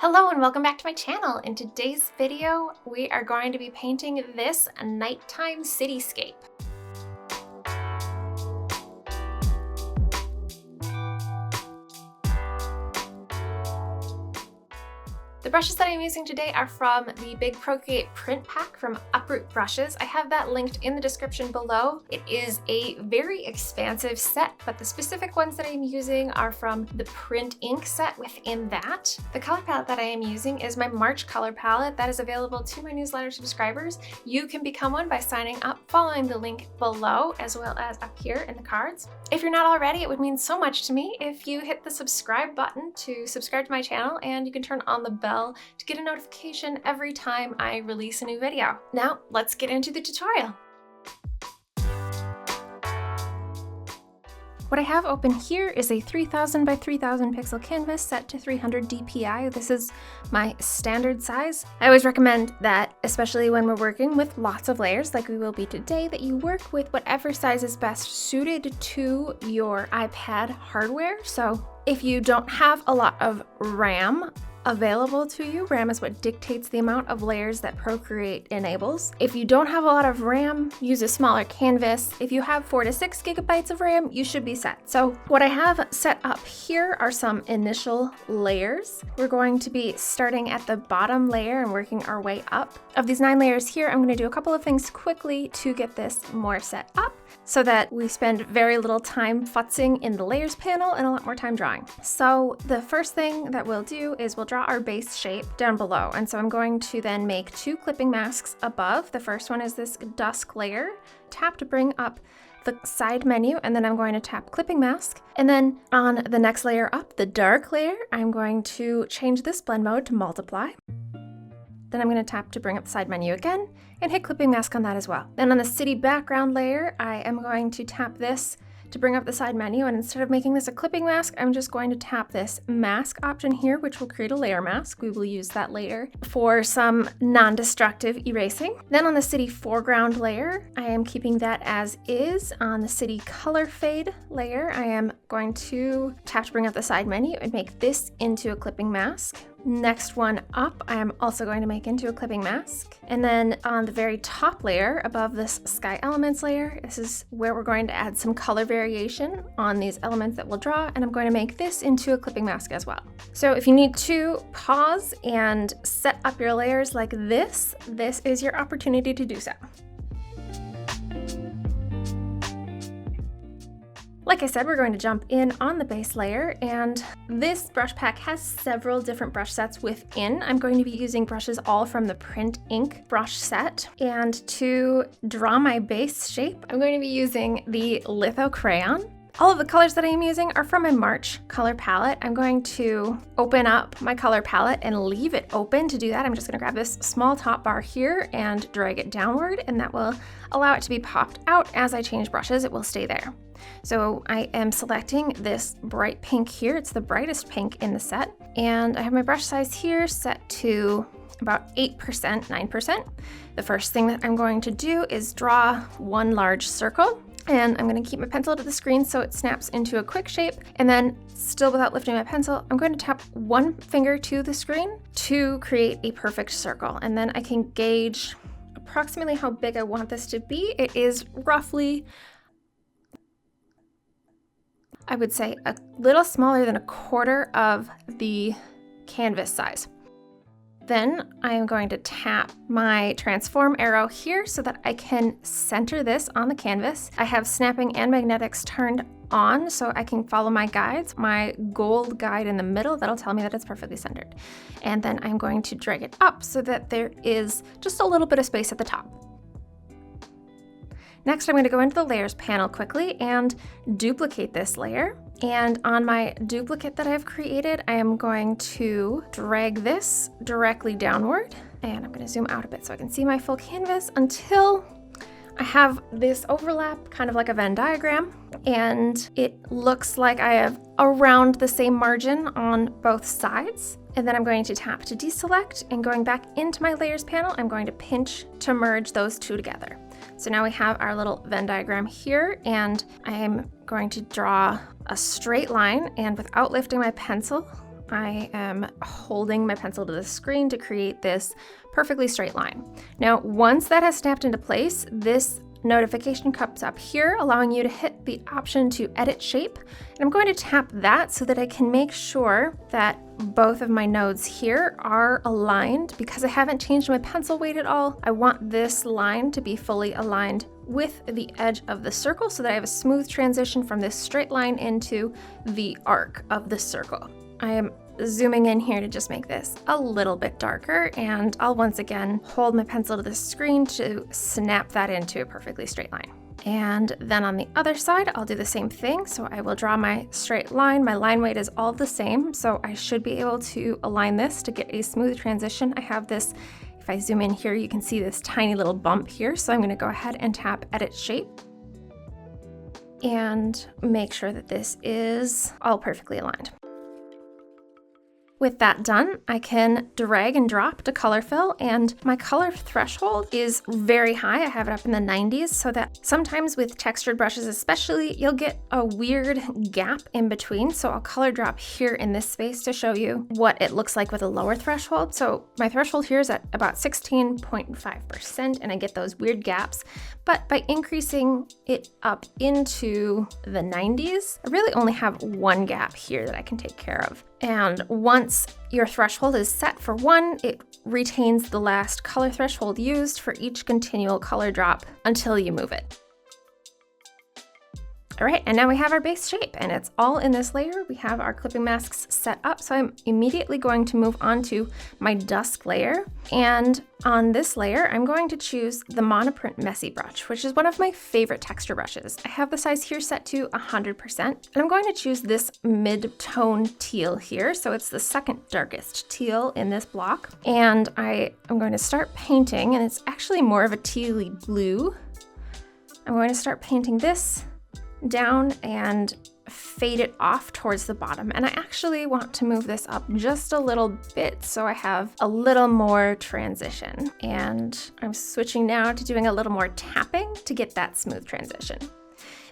Hello and welcome back to my channel. In today's video, we are going to be painting this nighttime cityscape. The brushes that I'm using today are from the big Procreate print pack from Uproot Brushes. I have that linked in the description below. It is a very expansive set, but the specific ones that I'm using are from the print ink set within that. The color palette that I am using is my March color palette that is available to my newsletter subscribers. You can become one by signing up, following the link below, as well as up here in the cards. If you're not already, it would mean so much to me if you hit the subscribe button to subscribe to my channel, and you can turn on the bell to get a notification every time I release a new video. Now, let's get into the tutorial. What I have open here is a 3000 by 3000 pixel canvas set to 300 dpi. This is my standard size. I always recommend that, especially when we're working with lots of layers like we will be today, that you work with whatever size is best suited to your iPad hardware. So if you don't have a lot of RAM available to you, RAM is what dictates the amount of layers that Procreate enables. If you don't have a lot of RAM, use a smaller canvas. If you have 4 to 6 gigabytes of RAM, you should be set. So what I have set up here are some initial layers. We're going to be starting at the bottom layer and working our way up. Of these 9 layers here, I'm going to do a couple of things quickly to get this more set up so that we spend very little time futzing in the layers panel and a lot more time drawing. So the first thing that we'll do is we'll draw our base shape down below. And so I'm going to then make 2 clipping masks above. The first one is this dusk layer. Tap to bring up the side menu, and then I'm going to tap clipping mask. And then on the next layer up, the dark layer, I'm going to change this blend mode to multiply. Then I'm going to tap to bring up the side menu again and hit clipping mask on that as well. Then on the city background layer, I am going to tap this to bring up the side menu, and instead of making this a clipping mask, I'm just going to tap this mask option here, which will create a layer mask. We will use that later for some non-destructive erasing. Then on the city foreground layer, I am keeping that as is. On the city color fade layer, I am going to tap to bring up the side menu and make this into a clipping mask. Next one up, I am also going to make into a clipping mask. And then on the very top layer above this sky elements layer, this is where we're going to add some color variation on these elements that we'll draw, and I'm going to make this into a clipping mask as well. So if you need to pause and set up your layers like this is your opportunity to do so. Like I said, we're going to jump in on the base layer, and this brush pack has several different brush sets within. I'm going to be using brushes all from the print ink brush set, and to draw my base shape, I'm going to be using the litho crayon. All of the colors that I am using are from my March color palette. I'm going to open up my color palette and leave it open. To do that, I'm just going to grab this small top bar here and drag it downward, and that will allow it to be popped out as I change brushes. It will stay there. So I am selecting this bright pink here. It's the brightest pink in the set. And I have my brush size here set to about 8%, 9%. The first thing that I'm going to do is draw one large circle. And I'm going to keep my pencil to the screen so it snaps into a quick shape. And then, still without lifting my pencil, I'm going to tap one finger to the screen to create a perfect circle. And then I can gauge approximately how big I want this to be. It is roughly, I would say, a little smaller than a quarter of the canvas size. Then I am going to tap my transform arrow here so that I can center this on the canvas. I have snapping and magnetics turned on so I can follow my guides. My gold guide in the middle, that'll tell me that it's perfectly centered. And then I'm going to drag it up so that there is just a little bit of space at the top. Next, I'm going to go into the layers panel quickly and duplicate this layer. And on my duplicate that I've created, I am going to drag this directly downward. And I'm going to zoom out a bit so I can see my full canvas until I have this overlap, kind of like a Venn diagram. And it looks like I have around the same margin on both sides. And then I'm going to tap to deselect, and going back into my layers panel, I'm going to pinch to merge those two together. So now we have our little Venn diagram here, and I am going to draw a straight line, and without lifting my pencil, I am holding my pencil to the screen to create this perfectly straight line. Now, once that has snapped into place, this notification comes up here, allowing you to hit the option to edit shape. And I'm going to tap that so that I can make sure that both of my nodes here are aligned. Because I haven't changed my pencil weight at all, I want this line to be fully aligned with the edge of the circle so that I have a smooth transition from this straight line into the arc of the circle. I am zooming in here to just make this a little bit darker, and I'll once again hold my pencil to the screen to snap that into a perfectly straight line. And then on the other side, I'll do the same thing. So I will draw my straight line. My line weight is all the same, so I should be able to align this to get a smooth transition. I have this, if I zoom in here, you can see this tiny little bump here. So I'm going to go ahead and tap Edit Shape and make sure that this is all perfectly aligned. With that done, I can drag and drop to color fill, and my color threshold is very high. I have it up in the 90s, so that sometimes with textured brushes especially, you'll get a weird gap in between. So I'll color drop here in this space to show you what it looks like with a lower threshold. So my threshold here is at about 16.5%, and I get those weird gaps. But by increasing it up into the 90s, I really only have one gap here that I can take care of. And once your threshold is set for 1, it retains the last color threshold used for each continual color drop until you move it. All right, and now we have our base shape, and it's all in this layer. We have our clipping masks set up, so I'm immediately going to move on to my dusk layer. And on this layer, I'm going to choose the Monoprint Messy Brush, which is one of my favorite texture brushes. I have the size here set to 100%, and I'm going to choose this mid-tone teal here. So it's the second darkest teal in this block. And I am going to start painting, and it's actually more of a tealy blue. I'm going to start painting this down and fade it off towards the bottom. And I actually want to move this up just a little bit so I have a little more transition. And I'm switching now to doing a little more tapping to get that smooth transition.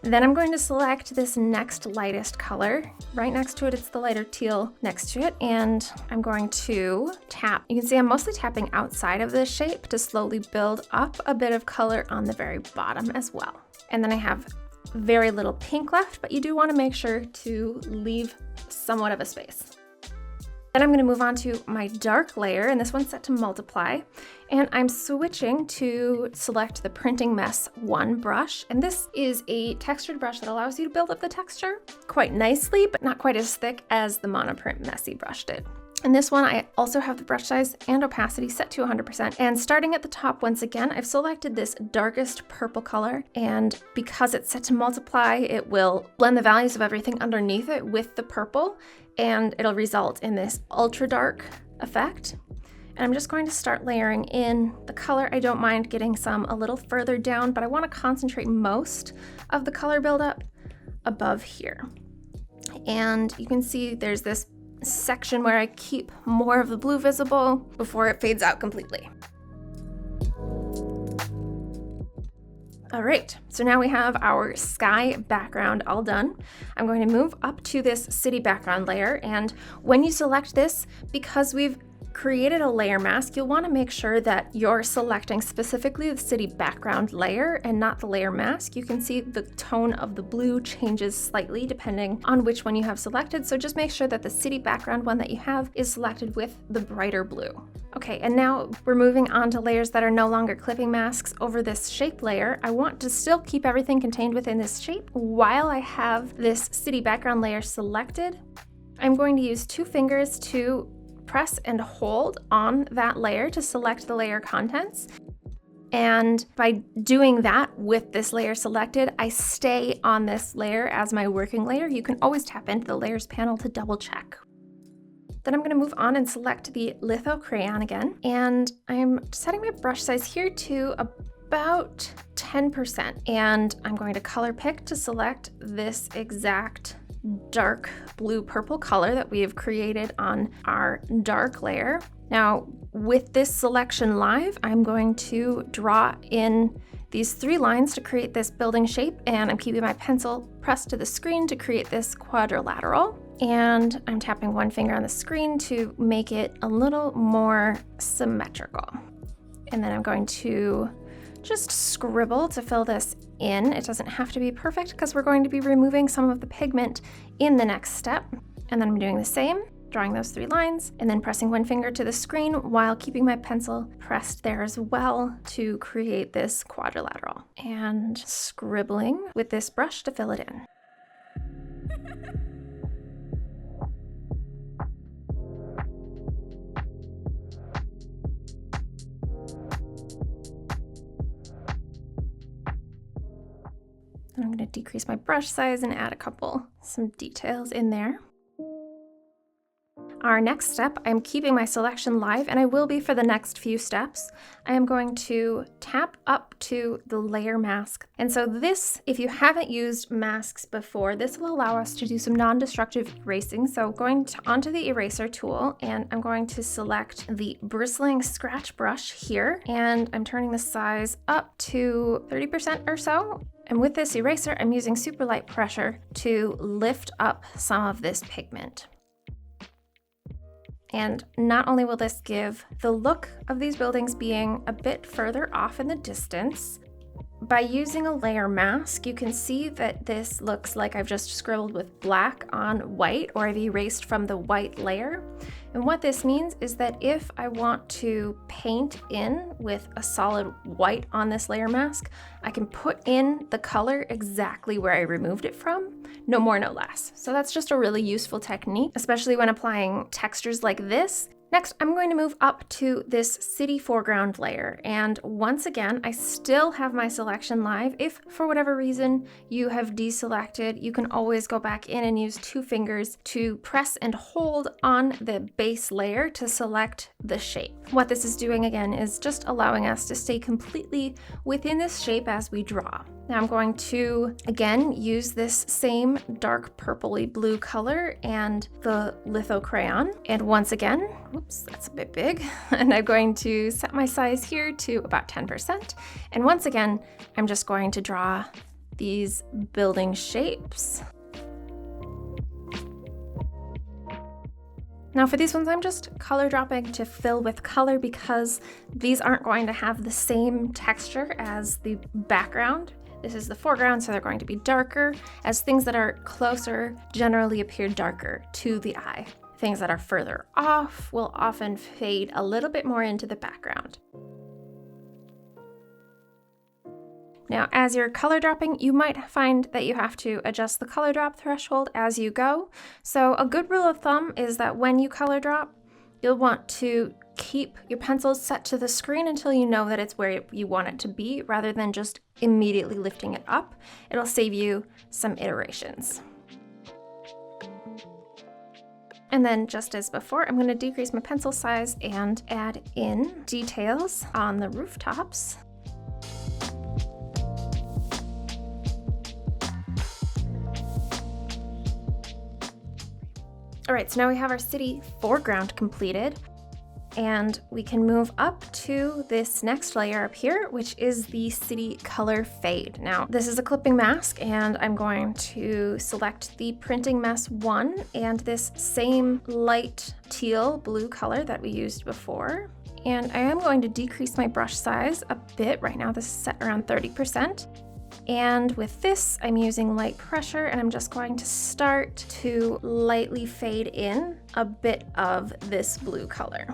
Then I'm going to select this next lightest color. Right next to it, it's the lighter teal next to it, and I'm going to tap. You can see I'm mostly tapping outside of this shape to slowly build up a bit of color on the very bottom as well. And then I have very little pink left, but you do want to make sure to leave somewhat of a space. Then I'm going to move on to my dark layer, and this one's set to multiply. And I'm switching to select the Printing Mess 1 brush. And this is a textured brush that allows you to build up the texture quite nicely, but not quite as thick as the Monoprint Messy brush did. In this one, I also have the brush size and opacity set to 100%. And starting at the top, once again, I've selected this darkest purple color. And because it's set to multiply, it will blend the values of everything underneath it with the purple, and it'll result in this ultra dark effect. And I'm just going to start layering in the color. I don't mind getting some a little further down, but I want to concentrate most of the color buildup above here. And you can see there's this section where I keep more of the blue visible before it fades out completely. All right, so now we have our sky background all done. I'm going to move up to this city background layer, and when you select this, because we've created a layer mask, you'll want to make sure that you're selecting specifically the city background layer and not the layer mask. You can see the tone of the blue changes slightly depending on which one you have selected, so just make sure that the city background one that you have is selected with the brighter blue. Okay, and now we're moving on to layers that are no longer clipping masks over this shape layer. I want to still keep everything contained within this shape while I have this city background layer selected. I'm going to use 2 fingers to press and hold on that layer to select the layer contents. And by doing that with this layer selected, I stay on this layer as my working layer. You can always tap into the layers panel to double check. Then I'm going to move on and select the litho crayon again. And I'm setting my brush size here to about 10%. And I'm going to color pick to select this exact dark blue purple color that we have created on our dark layer. Now with this selection live, I'm going to draw in these 3 lines to create this building shape, and I'm keeping my pencil pressed to the screen to create this quadrilateral. And I'm tapping one finger on the screen to make it a little more symmetrical. And then I'm going to just scribble to fill this in. It doesn't have to be perfect because we're going to be removing some of the pigment in the next step. And then I'm doing the same, drawing those 3 lines, and then pressing one finger to the screen while keeping my pencil pressed there as well to create this quadrilateral. And scribbling with this brush to fill it in. I'm going to decrease my brush size and add some details in there. Our next step, I'm keeping my selection live, and I will be for the next few steps. I am going to tap up to the layer mask. And so this, if you haven't used masks before, this will allow us to do some non-destructive erasing. So going onto the eraser tool, and I'm going to select the bristling scratch brush here, and I'm turning the size up to 30% or so. And with this eraser, I'm using super light pressure to lift up some of this pigment. And not only will this give the look of these buildings being a bit further off in the distance, by using a layer mask, you can see that this looks like I've just scribbled with black on white, or I've erased from the white layer. And what this means is that if I want to paint in with a solid white on this layer mask, I can put in the color exactly where I removed it from, no more, no less. So that's just a really useful technique, especially when applying textures like this. Next, I'm going to move up to this city foreground layer, and once again, I still have my selection live. If for whatever reason you have deselected, you can always go back in and use 2 fingers to press and hold on the base layer to select the shape. What this is doing again is just allowing us to stay completely within this shape as we draw. Now I'm going to, again, use this same dark purpley blue color and the litho crayon. And once again, whoops, that's a bit big. And I'm going to set my size here to about 10%. And once again, I'm just going to draw these building shapes. Now for these ones, I'm just color dropping to fill with color because these aren't going to have the same texture as the background. This is the foreground, so they're going to be darker, as things that are closer generally appear darker to the eye. Things that are further off will often fade a little bit more into the background. Now, as you're color dropping, you might find that you have to adjust the color drop threshold as you go. So a good rule of thumb is that when you color drop, you'll want to keep your pencils set to the screen until you know that it's where you want it to be, rather than just immediately lifting it up. It'll save you some iterations. And then just as before, I'm going to decrease my pencil size and add in details on the rooftops. All right, so now we have our city foreground completed, and we can move up to this next layer up here, which is the city color fade. Now, this is a clipping mask, and I'm going to select the printing mess 1 and this same light teal blue color that we used before. And I am going to decrease my brush size a bit. Right now, this is set around 30%. And with this, I'm using light pressure, and I'm just going to start to lightly fade in a bit of this blue color.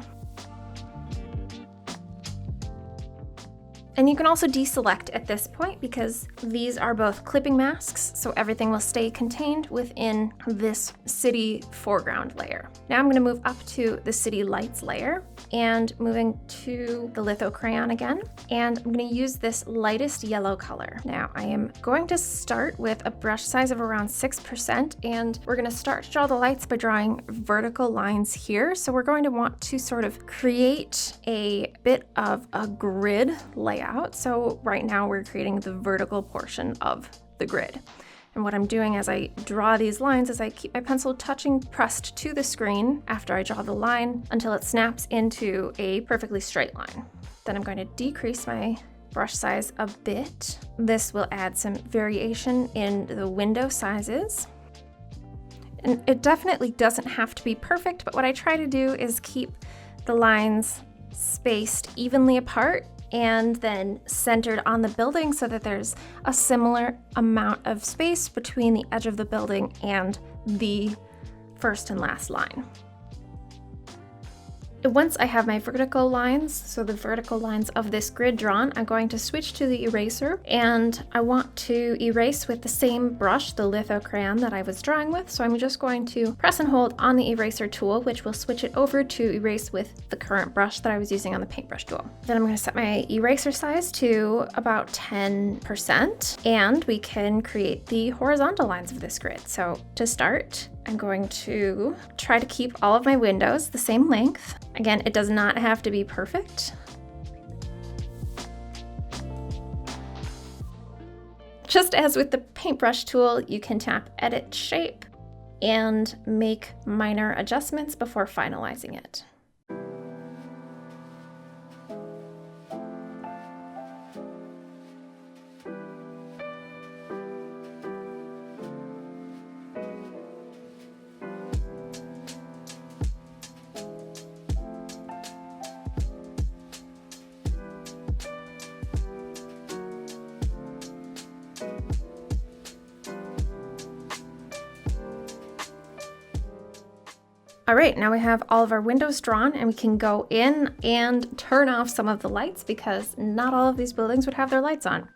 And you can also deselect at this point because these are both clipping masks, so everything will stay contained within this city foreground layer. Now I'm going to move up to the city lights layer and moving to the litho crayon again. And I'm going to use this lightest yellow color. Now I am going to start with a brush size of around 6%, and we're going to start to draw the lights by drawing vertical lines here. So we're going to want to sort of create a bit of a grid layout. So right now we're creating the vertical portion of the grid. And what I'm doing as I draw these lines is I keep my pencil pressed to the screen after I draw the line until it snaps into a perfectly straight line. Then I'm going to decrease my brush size a bit. This will add some variation in the window sizes. And it definitely doesn't have to be perfect, but what I try to do is keep the lines spaced evenly apart and then centered on the building so that there's a similar amount of space between the edge of the building and the first and last line. Once I have my vertical lines, so the vertical lines of this grid drawn, I'm going to switch to the eraser, and I want to erase with the same brush, the litho crayon that I was drawing with. So I'm just going to press and hold on the eraser tool, which will switch it over to erase with the current brush that I was using on the paintbrush tool. Then I'm going to set my eraser size to about 10%, and we can create the horizontal lines of this grid. So to start, I'm going to try to keep all of my windows the same length. Again, it does not have to be perfect. Just as with the paintbrush tool, you can tap Edit Shape and make minor adjustments before finalizing it. All right, now we have all of our windows drawn, and we can go in and turn off some of the lights because not all of these buildings would have their lights on.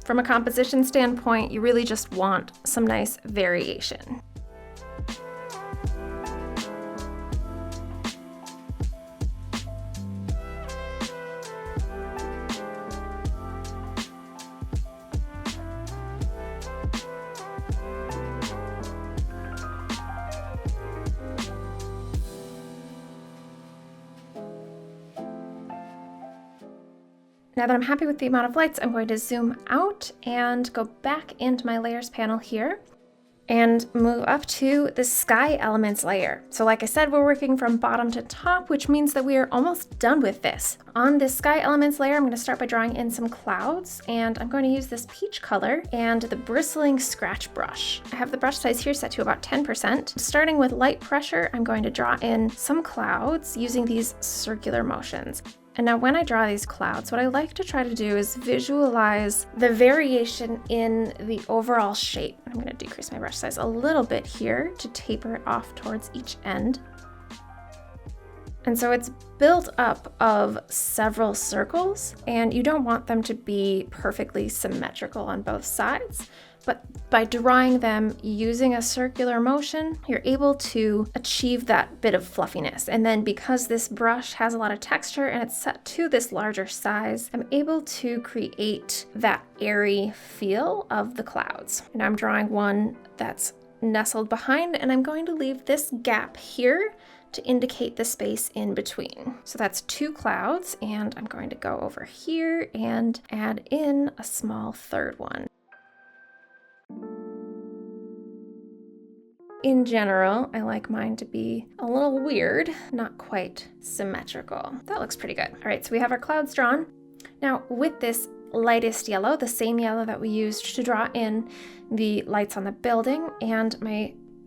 From a composition standpoint, you really just want some nice variation. Now that I'm happy with the amount of lights, I'm going to zoom out and go back into my layers panel here and move up to the sky elements layer. So like I said, we're working from bottom to top, which means that we are almost done with this. On this sky elements layer, I'm going to start by drawing in some clouds, and I'm going to use this peach color and the bristling scratch brush. I have the brush size here set to about 10%. Starting with light pressure, I'm going to draw in some clouds using these circular motions. And now when I draw these clouds, what I like to try to do is visualize the variation in the overall shape. I'm going to decrease my brush size a little bit here to taper it off towards each end. And so it's built up of several circles, and you don't want them to be perfectly symmetrical on both sides. But by drawing them using a circular motion, you're able to achieve that bit of fluffiness. And then because this brush has a lot of texture and it's set to this larger size, I'm able to create that airy feel of the clouds. And I'm drawing one that's nestled behind, and I'm going to leave this gap here to indicate the space in between. So that's two clouds, and I'm going to go over here and add in a small third one. In general, I like mine to be a little weird, not quite symmetrical. That looks pretty good. All right, so we have our clouds drawn. Now with this lightest yellow, the same yellow that we used to draw in the lights on the building, and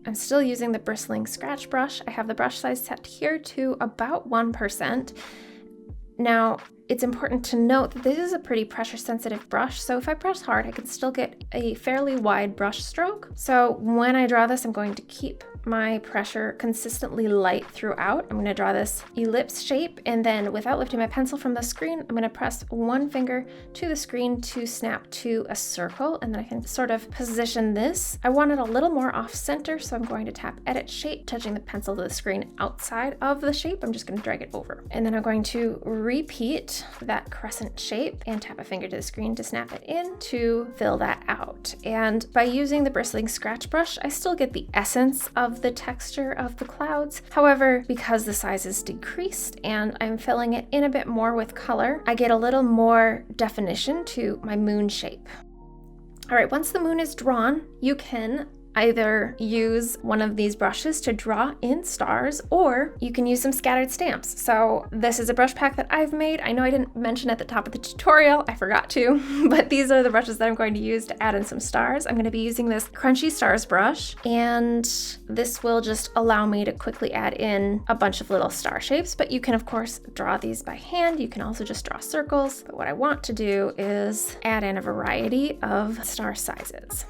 I'm still using the bristling scratch brush. I have the brush size set here to about 1%. Now, it's important to note that this is a pretty pressure sensitive brush, so if I press hard, I can still get a fairly wide brush stroke. So when I draw this, I'm going to keep my pressure consistently light throughout. I'm going to draw this ellipse shape, and then without lifting my pencil from the screen, I'm going to press one finger to the screen to snap to a circle, and then I can sort of position this. I want it a little more off center, so I'm going to tap Edit Shape, touching the pencil to the screen outside of the shape. I'm just going to drag it over. And then I'm going to repeat that crescent shape and tap a finger to the screen to snap it in to fill that out. And by using the bristling scratch brush, I still get the essence of the texture of the clouds. However, because the size is decreased and I'm filling it in a bit more with color, I get a little more definition to my moon shape. All right, once the moon is drawn, you can either use one of these brushes to draw in stars, or you can use some scattered stamps. So this is a brush pack that I've made. I know I didn't mention at the top of the tutorial, I forgot to, but these are the brushes that I'm going to use to add in some stars. I'm going to be using this Crunchy Stars brush, and this will just allow me to quickly add in a bunch of little star shapes, but you can of course draw these by hand. You can also just draw circles, but what I want to do is add in a variety of star sizes.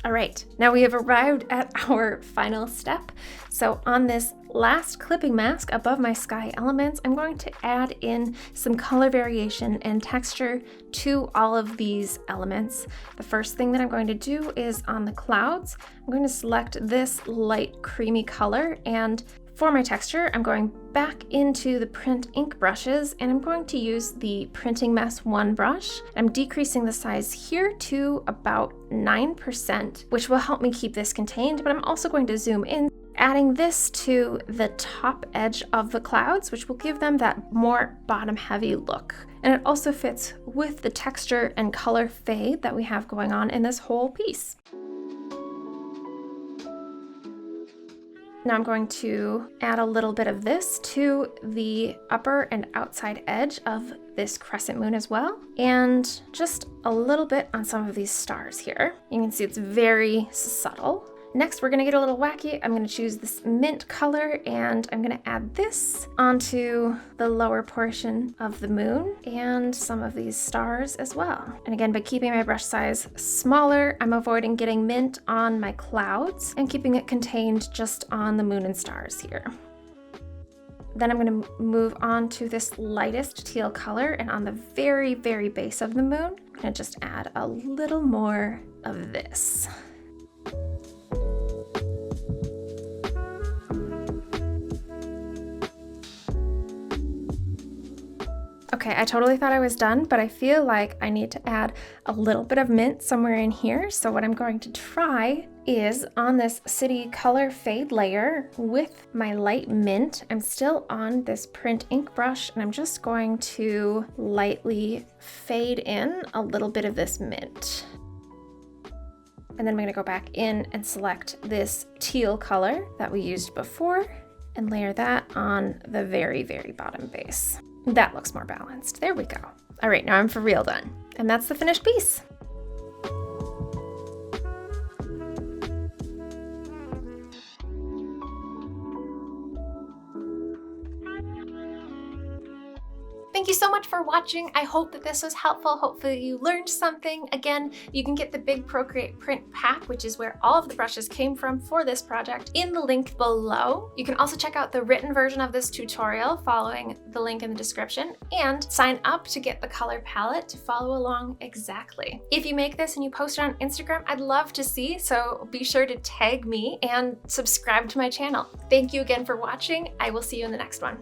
All right, now we have arrived at our final step. So on this last clipping mask above my sky elements, I'm going to add in some color variation and texture to all of these elements. The first thing that I'm going to do is on the clouds. I'm going to select this light creamy color, and for my texture, I'm going back into the print ink brushes, and I'm going to use the Printing Mess 1 brush. I'm decreasing the size here to about 9%, which will help me keep this contained, but I'm also going to zoom in, adding this to the top edge of the clouds, which will give them that more bottom heavy look. And it also fits with the texture and color fade that we have going on in this whole piece. Now I'm going to add a little bit of this to the upper and outside edge of this crescent moon as well, and just a little bit on some of these stars here. You can see it's very subtle. Next, we're gonna get a little wacky. I'm gonna choose this mint color, and I'm gonna add this onto the lower portion of the moon and some of these stars as well. And again, by keeping my brush size smaller, I'm avoiding getting mint on my clouds and keeping it contained just on the moon and stars here. Then I'm going to move on to this lightest teal color, and on the very, very base of the moon, I'm going to just add a little more of this. Okay, I totally thought I was done, but I feel like I need to add a little bit of mint somewhere in here. So what I'm going to try is on this City Color Fade layer with my light mint, I'm still on this print ink brush, and I'm just going to lightly fade in a little bit of this mint. And then I'm gonna go back in and select this teal color that we used before and layer that on the very, very bottom base. That looks more balanced. There we go. All right, now I'm for real done. And that's the finished piece. Thank you so much for watching. I hope that this was helpful. Hopefully you learned something. Again, you can get the big Procreate print pack, which is where all of the brushes came from for this project, in the link below. You can also check out the written version of this tutorial following the link in the description, and sign up to get the color palette to follow along exactly. If you make this and you post it on Instagram, I'd love to see, so be sure to tag me and subscribe to my channel. Thank you again for watching. I will see you in the next one.